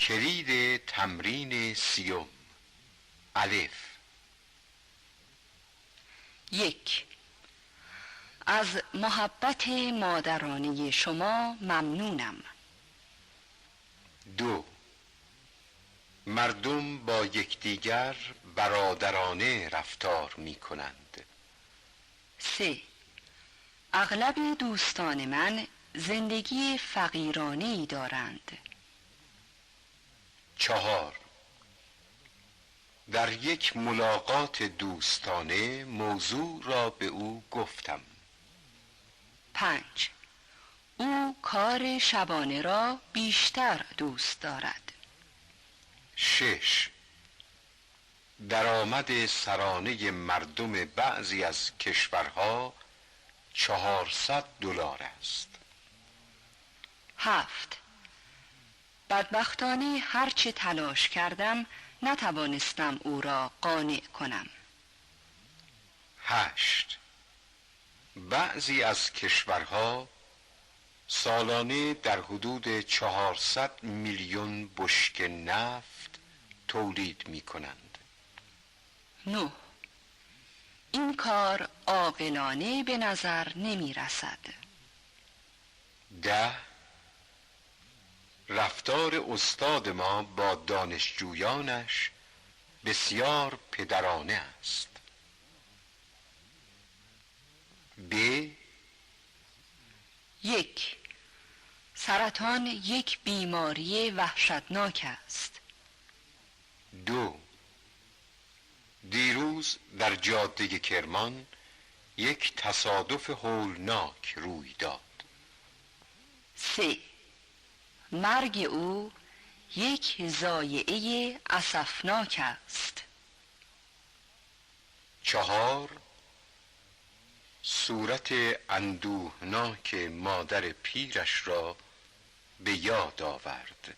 کلید تمرین 30. الف. 1. از محبت مادرانه شما ممنونم. 2. مردم با یکدیگر برادرانه رفتار می کنند. 3. اغلب دوستان من زندگی فقیرانه‌ای دارند. 4. در یک ملاقات دوستانه موضوع را به او گفتم. 5. او کار شبانه را بیشتر دوست دارد. 6. درآمد سرانه مردم بعضی از کشورها $400 است. 7. بدبختانه هرچه تلاش کردم نتوانستم او را قانع کنم. 8. بعضی از کشورها سالانه در حدود 400 میلیون بشکه نفت تولید می کنند. 9. این کار عاقلانه به نظر نمی رسد. 10. رفتار استاد ما با دانشجویانش بسیار پدرانه است. ب. 1. سرطان یک بیماری وحشتناک است. 2. دیروز در جاده کرمان یک تصادف هولناک روی داد. 3. مرگ او یک ضایعه اسفناک است. 4. صورت اندوهناک مادر پیرش را به یاد آورد.